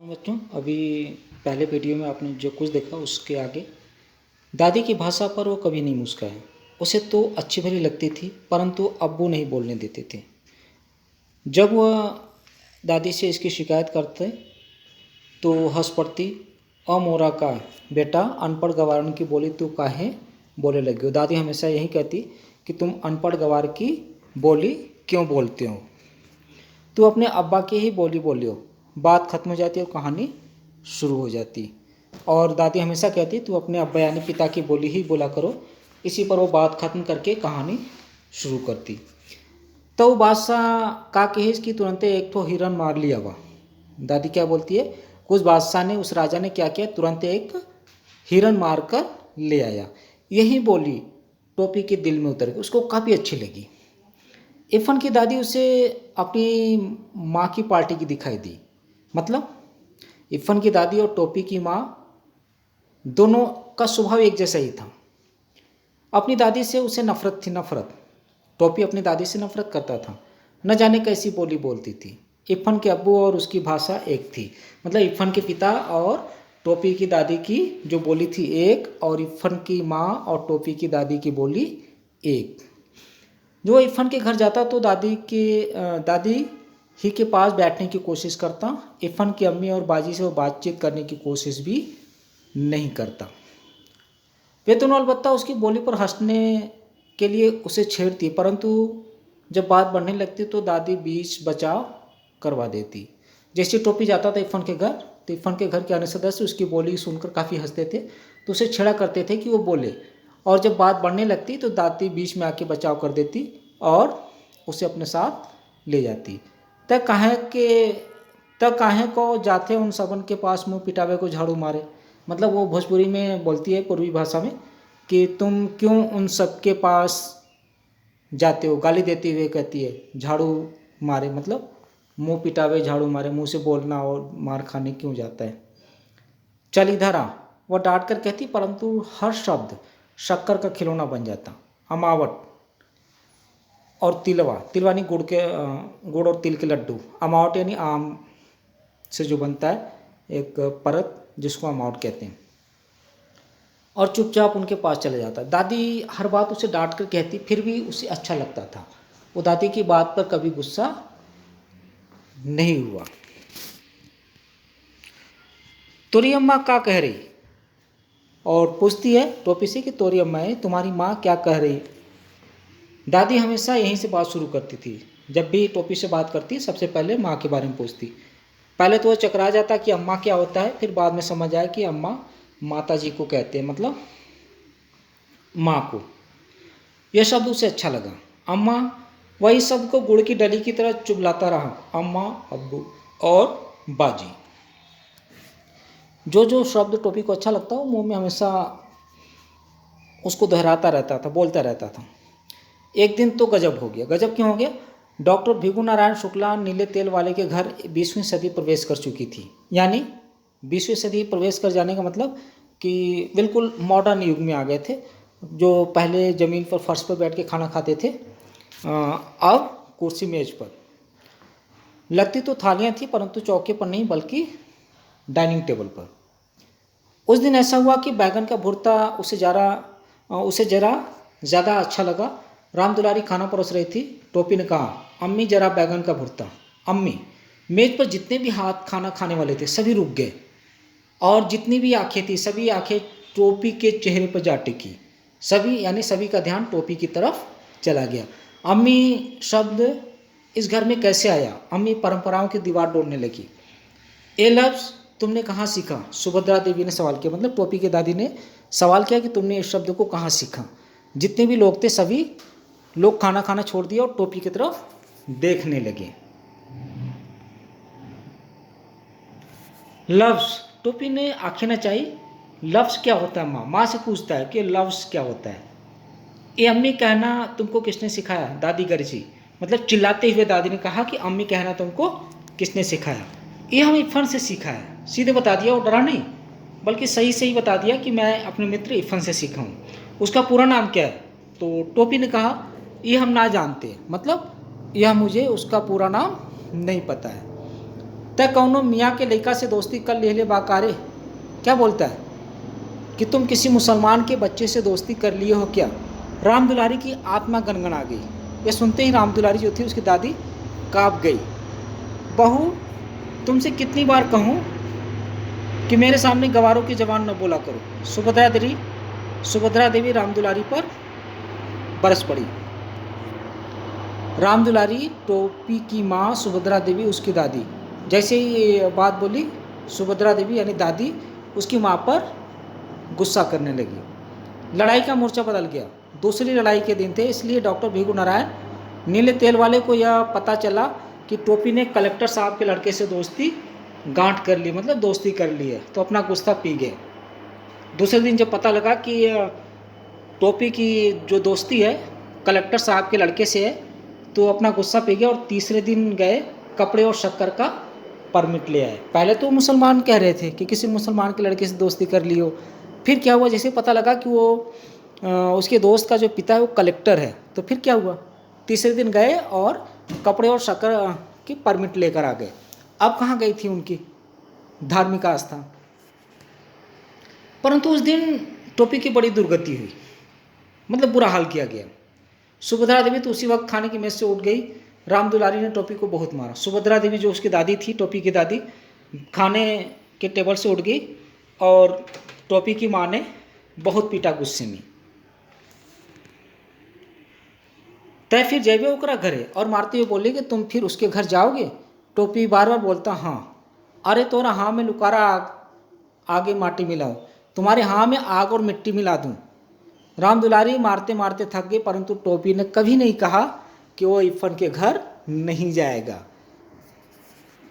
बच्चों, अभी पहले वीडियो में आपने जो कुछ देखा उसके आगे दादी की भाषा पर वो कभी नहीं मुस्काए। उसे तो अच्छी भली लगती थी, परंतु अब्बू नहीं बोलने देते थे। जब वह दादी से इसकी शिकायत करते तो हंस पड़ती। मोरा का बेटा, अनपढ़ गवारन की बोली तू काहे बोले लगी हो। दादी हमेशा यही कहती कि तुम अनपढ़ गवार की बोली क्यों बोलते हो, तू अपने अब्बा की ही बोली बोलियो। बात खत्म हो जाती और कहानी शुरू हो जाती। और दादी हमेशा कहती तू अपने अब्बा यानी पिता की बोली ही बोला करो। इसी पर वो बात खत्म करके कहानी शुरू करती। तो बादशाह का कहेज कि तुरंत एक ठो हिरन मार लिया हुआ। दादी क्या बोलती है, कुछ बादशाह ने, उस राजा ने क्या किया, तुरंत एक हिरन मार कर ले आया। यही बोली टोपी के दिल में उतर गई, उसको काफ़ी अच्छी लगी। इरफान की दादी उसे अपनी माँ की पार्टी की दिखाई दी। मतलब इरफान की दादी और टोपी की माँ दोनों का स्वभाव एक जैसा ही था। अपनी दादी से उसे नफरत थी, नफरत। टोपी अपनी दादी से नफरत करता था, न जाने कैसी बोली बोलती थी। इरफान के अब्बू और उसकी भाषा एक थी। मतलब इरफान के पिता और टोपी की दादी की जो बोली थी एक, और इरफान की माँ और टोपी की दादी की बोली एक। जो इरफान के घर जाता तो दादी ही के पास बैठने की कोशिश करता। इरफान की अम्मी और बाजी से वो बातचीत करने की कोशिश भी नहीं करता। वे दोनों अलबत्ता उसकी बोली पर हंसने के लिए उसे छेड़ती, परंतु जब बात बढ़ने लगती तो दादी बीच बचाव करवा देती। जैसे टोपी जाता था इरफान के घर, तो इरफान के घर के अन्य सदस्य उसकी बोली सुनकर काफ़ी हंसते थे, तो उसे छेड़ा करते थे कि वो बोले। और जब बात बढ़ने लगती तो दादी बीच में आके बचाव कर देती और उसे अपने साथ ले जाती। तक काहे को जाते उन सबन के पास, मुंह पिटावे को झाड़ू मारे। मतलब वो भोजपुरी में बोलती है, पूर्वी भाषा में, कि तुम क्यों उन सब के पास जाते हो, गाली देती हुए कहती है झाड़ू मारे। मतलब मुंह पिटावे झाड़ू मारे, मुंह से बोलना और मार खाने क्यों जाता है। चल इधर आ, वह डांट कर कहती, परंतु हर शब्द शक्कर का खिलौना बन जाता। अमावट और तिलवा, तिलवा यानी गुड़ और तिल के लड्डू। अमावट यानी आम से जो बनता है एक परत, जिसको अमावट कहते हैं। और चुपचाप उनके पास चले जाता। दादी हर बात उसे डांट कर कहती, फिर भी उसे अच्छा लगता था। वो दादी की बात पर कभी गुस्सा नहीं हुआ। तोरी अम्मा क्या कह रही, और पूछती है टोपी से कि तोरी अम्मा है, तुम्हारी माँ क्या कह रही। दादी हमेशा यहीं से बात शुरू करती थी। जब भी टोपी से बात करती सबसे पहले माँ के बारे में पूछती। पहले तो वह चकरा जाता कि अम्मा क्या होता है, फिर बाद में समझ आया कि अम्मा माता जी को कहते हैं, मतलब माँ को। यह शब्द उसे अच्छा लगा। अम्मा, वही शब्द को गुड़ की डली की तरह चुभलाता रहा। अम्मा, अब्बू और बाजी, जो जो शब्द टोपी को अच्छा लगता वो मुंह में हमेशा उसको दोहराता रहता था, बोलता रहता था। एक दिन तो गजब हो गया। गजब क्यों हो गया? डॉक्टर भिगु नारायण शुक्ला नीले तेल वाले के घर 20वीं सदी प्रवेश कर चुकी थी। यानी 20वीं सदी प्रवेश कर जाने का मतलब कि बिल्कुल मॉडर्न युग में आ गए थे। जो पहले ज़मीन पर फर्श पर बैठ के खाना खाते थे, अब कुर्सी मेज पर। लगती तो थालियाँ थी, परंतु चौके पर नहीं, बल्कि डाइनिंग टेबल पर। उस दिन ऐसा हुआ कि बैगन का भुर्ता उसे ज़रा ज़्यादा अच्छा लगा। राम दुलारी खाना परोस रही थी। टोपी ने कहा, अम्मी जरा बैगन का भुर्ता। अम्मी। मेज पर जितने भी हाथ खाना खाने वाले थे सभी रुक गए, और जितनी भी आंखें थी सभी आंखें टोपी के चेहरे पर जा टिकी। सभी का ध्यान टोपी की तरफ चला गया। अम्मी शब्द इस घर में कैसे आया? अम्मी परंपराओं की दीवार तोड़ने लगी। ये लफ्ज़ तुमने कहाँ सीखा? सुभद्रा देवी ने सवाल किया। मतलब टोपी की दादी ने सवाल किया कि तुमने इस शब्द को कहाँ सीखा? जितने भी लोग थे सभी लोग खाना खाना छोड़ दिया और टोपी की तरफ देखने लगे। लफ्ज़, टोपी ने आंखें नचाई। लफ्ज़ क्या होता है? माँ से पूछता है कि लफ्ज़ क्या होता है। ये अम्मी कहना तुमको किसने सिखाया? दादी गरजी। मतलब चिल्लाते हुए दादी ने कहा कि अम्मी कहना तुमको किसने सिखाया? ये हम इरफान से सीखा है। सीधे बता दिया, वो डरा नहीं, बल्कि सही सही बता दिया कि मैं अपने मित्र इरफान से सीखा हूँ। उसका पूरा नाम क्या है? तो टोपी ने कहा, ये हम ना जानते, मतलब यह मुझे उसका पूरा नाम नहीं पता है। तय कौनो मियाँ के लड़का से दोस्ती कर ले बाकारे। क्या बोलता है कि तुम किसी मुसलमान के बच्चे से दोस्ती कर लिए हो क्या। राम दुलारी की आत्मा गनगना गई। ये सुनते ही राम दुलारी जो थी उसकी दादी काँप गई। बहू, तुमसे कितनी बार कहूँ कि मेरे सामने गवारों की जबान न बोला करो। सुभद्रा देवी राम दुलारी पर बरस पड़ी। राम दुलारी, टोपी की माँ सुभद्रा देवी, उसकी दादी। जैसे ही ये बात बोली, सुभद्रा देवी यानी दादी उसकी माँ पर गुस्सा करने लगी। लड़ाई का मोर्चा बदल गया। दूसरी लड़ाई के दिन थे, इसलिए डॉक्टर भीखू नारायण नीले तेल वाले को यह पता चला कि टोपी ने कलेक्टर साहब के लड़के से दोस्ती गांठ कर ली, मतलब दोस्ती कर ली है, तो अपना गुस्सा पी गए। दूसरे दिन जब पता लगा कि टोपी की जो दोस्ती है कलेक्टर साहब के लड़के से है, तो अपना गुस्सा पी गया और तीसरे दिन गए कपड़े और शक्कर का परमिट ले आए। पहले तो मुसलमान कह रहे थे कि किसी मुसलमान के लड़के से दोस्ती कर ली हो। फिर क्या हुआ, जैसे पता लगा कि वो उसके दोस्त का जो पिता है वो कलेक्टर है, तो फिर क्या हुआ, तीसरे दिन गए और कपड़े और शक्कर की परमिट लेकर आ गए। अब कहाँ गई थी उनकी धार्मिक आस्था। परंतु उस दिन टोपी की बड़ी दुर्गति हुई, मतलब बुरा हाल किया गया। सुभद्रा देवी तो उसी वक्त खाने की मेज से उठ गई। राम दुलारी ने टोपी को बहुत मारा। सुभद्रा देवी जो उसकी दादी थी, टोपी की दादी, खाने के टेबल से उठ गई और टोपी की माँ ने बहुत पीटा गुस्से में। तय फिर जैबे ओकरा घरे और मारते हुए बोले कि तुम फिर उसके घर जाओगे। टोपी बार बार बोलता हाँ। अरे तोरा हाँ में लुकारा आगे माटी मिलाओ, तुम्हारे हाँ में आग और मिट्टी मिला दूं। राम दुलारी मारते मारते थक गए, परंतु टोपी ने कभी नहीं कहा कि वो इरफान के घर नहीं जाएगा।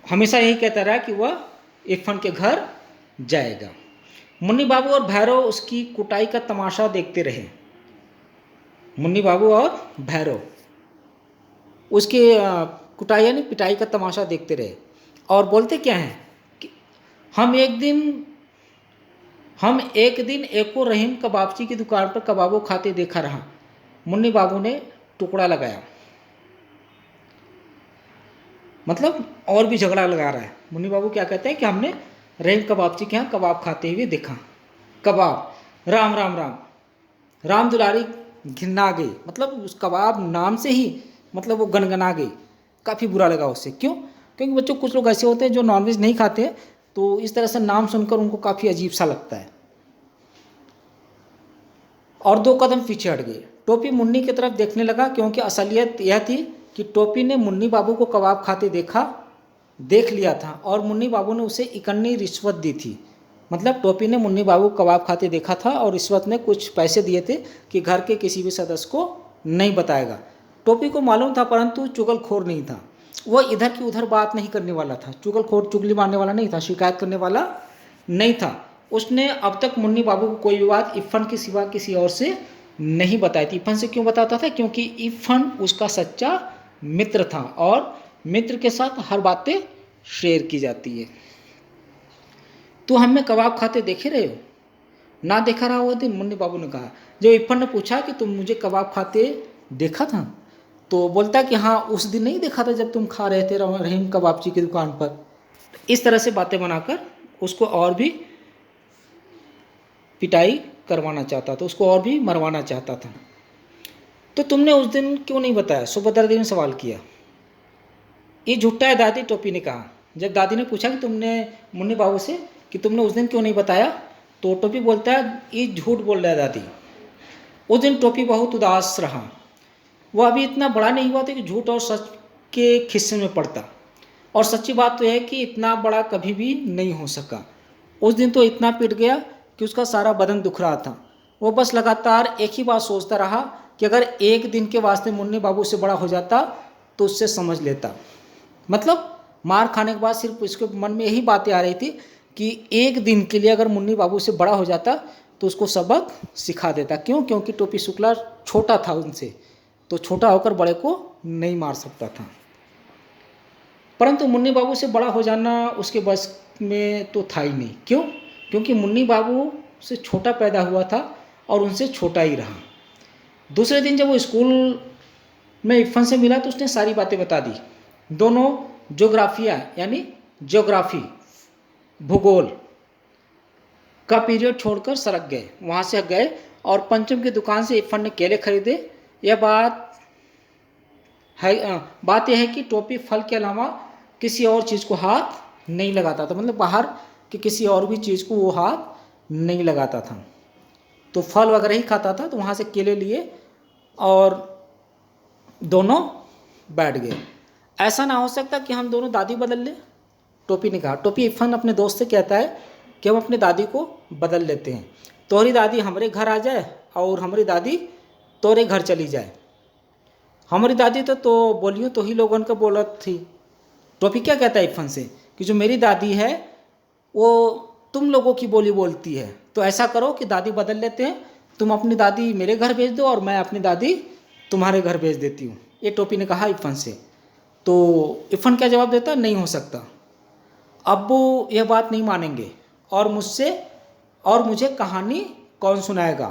हमेशा यही कहता रहा कि वह इरफान के घर जाएगा। मुन्नी बाबू और भैरव उसकी कुटाई का तमाशा देखते रहे। मुन्नी बाबू और भैरव उसके कुटाई यानी पिटाई का तमाशा देखते रहे और बोलते क्या हैं कि हम एक दिन एको रहीम कबाबची की दुकान पर कबाबो खाते देखा रहा। मुन्नी बाबू ने टुकड़ा लगाया, मतलब और भी झगड़ा लगा रहा है। मुन्नी बाबू क्या कहते हैं कि हमने रहीम कबाबची के यहाँ कबाब खाते हुए देखा। कबाब, राम राम राम। राम दुलारी घिना गई, मतलब उस कबाब नाम से ही मतलब वो गनगना गई। काफ़ी बुरा लगा उससे। क्यों? क्योंकि बच्चों कुछ लोग ऐसे होते हैं जो नॉनवेज नहीं खाते, तो इस तरह से नाम सुनकर उनको काफ़ी अजीब सा लगता है। और 2 कदम पीछे हट गए। टोपी मुन्नी की तरफ देखने लगा, क्योंकि असलियत यह थी कि टोपी ने मुन्नी बाबू को कबाब खाते देख लिया था और मुन्नी बाबू ने उसे इकन्नी रिश्वत दी थी। मतलब टोपी ने मुन्नी बाबू को कबाब खाते देखा था और रिश्वत में कुछ पैसे दिए थे कि घर के किसी भी सदस्य को नहीं बताएगा। टोपी को मालूम था, परंतु चुगलखोर नहीं था। वह इधर की उधर बात नहीं करने वाला था। चुगलखोर, चुगली मारने वाला नहीं था, शिकायत करने वाला नहीं था। उसने अब तक मुन्नी बाबू को कोई भी बात इरफान के सिवा किसी और से नहीं बताई थी। इरफान से क्यों बताता था? क्योंकि इरफान उसका सच्चा मित्र था और मित्र के साथ हर बातें शेयर की जाती है। तो हमें कबाब खाते देखे रहे हो? ना देखा रहा वो दिन, मुन्नी बाबू ने कहा। जब इरफान ने पूछा कि तुम मुझे कबाब खाते देखा था, तो बोलता कि हाँ उस दिन नहीं देखा था जब तुम खा रहे थे रहीम कबाबची की दुकान पर। इस तरह से बातें बनाकर उसको और भी पिटाई करवाना चाहता था, उसको और भी मरवाना चाहता था। तो तुमने उस दिन क्यों नहीं बताया? सुभद्रा देवी ने सवाल किया। ये झूठा है दादी, टोपी ने कहा। जब दादी ने पूछा कि तुमने मुन्नी बाबू से कि तुमने उस दिन क्यों नहीं बताया, तो टोपी बोलता है ये झूठ बोल रहा है दादी। उस दिन टोपी बहुत उदास रहा। वह अभी इतना बड़ा नहीं हुआ था कि झूठ और सच के खिस्से में पड़ता। और सच्ची बात तो है कि इतना बड़ा कभी भी नहीं हो सका। उस दिन तो इतना पिट गया कि उसका सारा बदन दुख रहा था। वो बस लगातार एक ही बात सोचता रहा कि अगर एक दिन के वास्ते मुन्नी बाबू से बड़ा हो जाता तो उससे समझ लेता। मतलब मार खाने के बाद सिर्फ उसके मन में यही बातें आ रही थी कि एक दिन के लिए अगर मुन्नी बाबू से बड़ा हो जाता तो उसको सबक सिखा देता। क्यों? क्योंकि टोपी शुक्ला छोटा था उनसे, तो छोटा होकर बड़े को नहीं मार सकता था। परंतु मुन्नी बाबू से बड़ा हो जाना उसके बस में तो था ही नहीं। क्यों? क्योंकि मुन्नी बाबू से छोटा पैदा हुआ था और उनसे छोटा ही रहा। दूसरे दिन जब वो स्कूल में इरफान से मिला तो उसने सारी बातें बता दी। दोनों ज्योग्राफिया यानी ज्योग्राफी, भूगोल का पीरियड छोड़कर सरक गए, वहाँ से गए और पंचम की दुकान से इरफान ने केले खरीदे। यह बात यह है कि टोपी फल के अलावा किसी और चीज़ को हाथ नहीं लगाता था, मतलब बाहर कि किसी और भी चीज़ को वो हाथ नहीं लगाता था, तो फल वगैरह ही खाता था। तो वहाँ से केले लिए और दोनों बैठ गए। ऐसा ना हो सकता कि हम दोनों दादी बदल लें, टोपी ने कहा। टोपी इरफान अपने दोस्त से कहता है कि हम अपनी दादी को बदल लेते हैं, तोहरी दादी हमारे घर आ जाए और हमारी दादी तोरे घर चली जाए। हमारी दादी तो बोलियो तो ही लोगों का बोलत थी। टोपी क्या कहता है इरफान से कि जो मेरी दादी है वो तुम लोगों की बोली बोलती है, तो ऐसा करो कि दादी बदल लेते हैं, तुम अपनी दादी मेरे घर भेज दो और मैं अपनी दादी तुम्हारे घर भेज देती हूँ। ये टोपी ने कहा इरफान से। तो इरफान क्या जवाब देता, नहीं हो सकता, अब्बू यह बात नहीं मानेंगे और मुझे कहानी कौन सुनाएगा,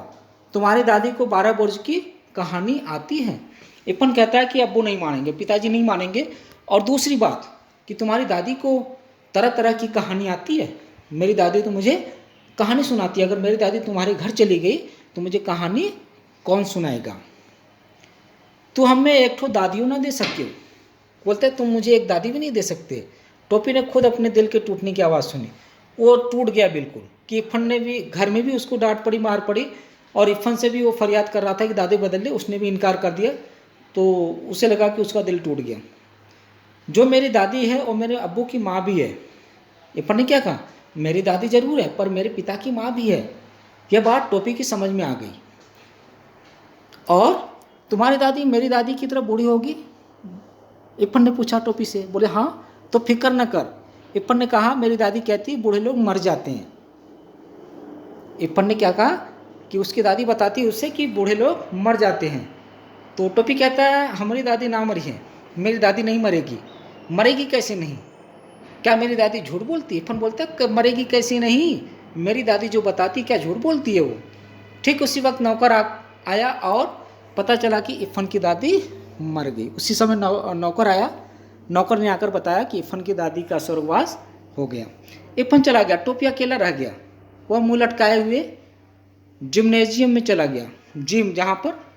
तुम्हारी दादी को 12 बुर्ज की कहानी आती है। इरफान कहता है कि अब्बू नहीं मानेंगे, पिताजी नहीं मानेंगे, और दूसरी बात कि तुम्हारी दादी को तरह तरह की कहानी आती है, मेरी दादी तो मुझे कहानी सुनाती है, अगर मेरी दादी तुम्हारे घर चली गई तो मुझे कहानी कौन सुनाएगा। तो हमें एक ठो दादियों ना दे सकते हो, बोलते तुम मुझे एक दादी भी नहीं दे सकते। टोपी ने खुद अपने दिल के टूटने की आवाज़ सुनी, वो टूट गया बिल्कुल कि इरफान ने भी घर में भी उसको डांट पड़ी, मार पड़ी, और इरफान से भी वो फरियाद कर रहा था कि दादी बदल ले, उसने भी इनकार कर दिया। तो उसे लगा कि उसका दिल टूट गया। जो मेरी दादी है वो मेरे अब्बू की माँ भी है। इरफान ने क्या कहा, मेरी दादी जरूर है पर मेरे पिता की माँ भी है। यह बात टोपी की समझ में आ गई। और तुम्हारी दादी मेरी दादी की तरह बूढ़ी होगी, इरफान ने पूछा टोपी से। बोले हाँ, तो फिक्र न कर। इरफान ने कहा मेरी दादी कहती बूढ़े लोग मर जाते हैं। इरफान ने क्या कहा कि उसकी दादी बताती है उससे कि बूढ़े लोग मर जाते हैं। तो टोपी कहता है हमारी दादी ना मरी है, मेरी दादी नहीं मरेगी। मरेगी कैसे नहीं, क्या मेरी दादी झूठ बोलती है? इरफान बोलता है मरेगी कैसे नहीं, मेरी दादी जो बताती क्या झूठ बोलती है वो। ठीक उसी वक्त नौकर आया और पता चला कि इरफान की दादी मर गई। उसी समय नौकर आया, नौकर ने आकर बताया कि इरफान की दादी का स्वर्गवास हो गया। इरफान चला गया, टोपी अकेला रह गया। वह मुंह लटकाए हुए जिम्नेजियम में चला गया, जिम जहाँ पर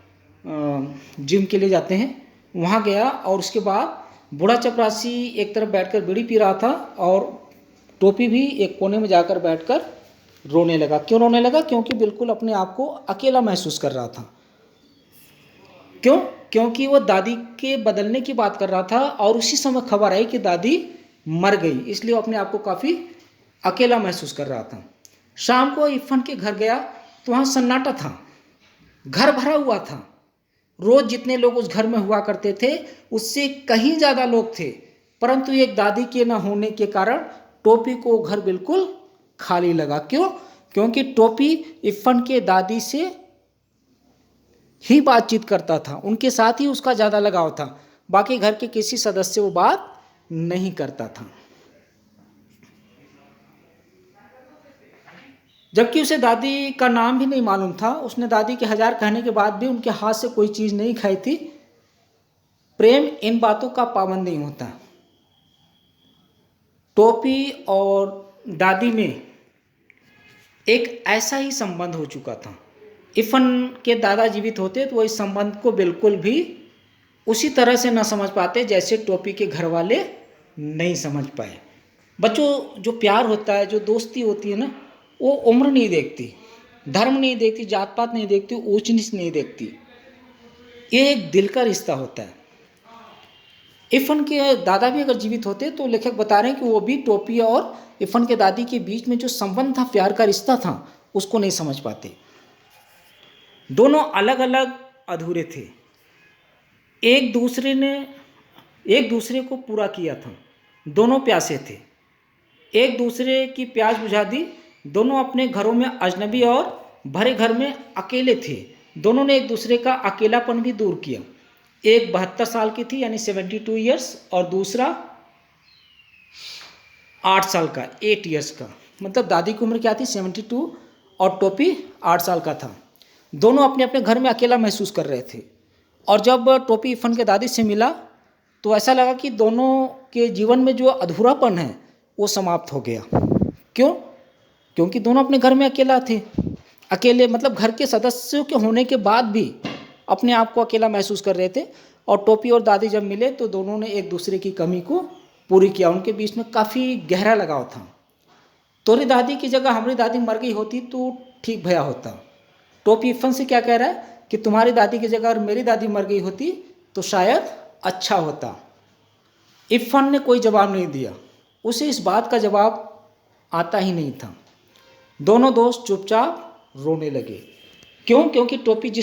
जिम के लिए जाते हैं वहाँ गया। और उसके बाद बूढ़ा चपरासी एक तरफ बैठकर बीड़ी पी रहा था और टोपी भी एक कोने में जाकर बैठकर रोने लगा। क्यों रोने लगा? क्योंकि बिल्कुल अपने आप को अकेला महसूस कर रहा था। क्यों? क्योंकि वो दादी के बदलने की बात कर रहा था और उसी समय खबर आई कि दादी मर गई, इसलिए वो अपने आप को काफ़ी अकेला महसूस कर रहा था। शाम को इरफान के घर गया तो वहाँ सन्नाटा था, घर भरा हुआ था। रोज जितने लोग उस घर में हुआ करते थे उससे कहीं ज़्यादा लोग थे, परंतु एक दादी के न होने के कारण टोपी को घर बिल्कुल खाली लगा। क्यों? क्योंकि टोपी इरफान के दादी से ही बातचीत करता था, उनके साथ ही उसका ज़्यादा लगाव था, बाकी घर के किसी सदस्य से वो बात नहीं करता था। जबकि उसे दादी का नाम भी नहीं मालूम था। उसने दादी के 1000 कहने के बाद भी उनके हाथ से कोई चीज़ नहीं खाई थी। प्रेम इन बातों का पाबंद नहीं होता। टोपी और दादी में एक ऐसा ही संबंध हो चुका था। इरफान के दादा जीवित होते तो वो इस संबंध को बिल्कुल भी उसी तरह से न समझ पाते जैसे टोपी के घर वाले नहीं समझ पाए। बच्चों, जो प्यार होता है, जो दोस्ती होती है ना, वो उम्र नहीं देखती, धर्म नहीं देखती, जात पात नहीं देखती, ऊंच नीच नहीं देखती। ये एक दिल का रिश्ता होता है। इरफान के दादा भी अगर जीवित होते तो लेखक बता रहे हैं कि वो भी टोपी और इरफान के दादी के बीच में जो संबंध था, प्यार का रिश्ता था, उसको नहीं समझ पाते। दोनों अलग अलग अधूरे थे, एक दूसरे ने एक दूसरे को पूरा किया था। दोनों प्यासे थे, एक दूसरे की प्यास बुझा दी। दोनों अपने घरों में अजनबी और भरे घर में अकेले थे। दोनों ने एक दूसरे का अकेलापन भी दूर किया। एक 72 साल की थी यानी 72 ईयर्स और दूसरा 8 साल का, 8 ईयर्स का। मतलब दादी की उम्र क्या थी? 72 और टोपी 8 साल का था। दोनों अपने अपने घर में अकेला महसूस कर रहे थे। और जब टोपी इरफान के दादी से मिला तो ऐसा लगा कि दोनों के जीवन में जो अधूरापन है वो समाप्त हो गया। क्यों? क्योंकि दोनों अपने घर में अकेला थे, अकेले मतलब घर के सदस्यों के होने के बाद भी अपने आप को अकेला महसूस कर रहे थे। और टोपी और दादी जब मिले तो दोनों ने एक दूसरे की कमी को पूरी किया। उनके बीच में काफ़ी गहरा लगाव था। तोरी दादी की जगह हमारी दादी मर गई होती तो ठीक भया होता। टोपी इफ़न से क्या कह रहा है कि तुम्हारी दादी की जगह अगर मेरी दादी मर गई होती तो शायद अच्छा होता। इफ़न ने कोई जवाब नहीं दिया, उसे इस बात का जवाब आता ही नहीं था। दोनों दोस्त चुपचाप रोने लगे। क्यों? क्योंकि टोपी जिस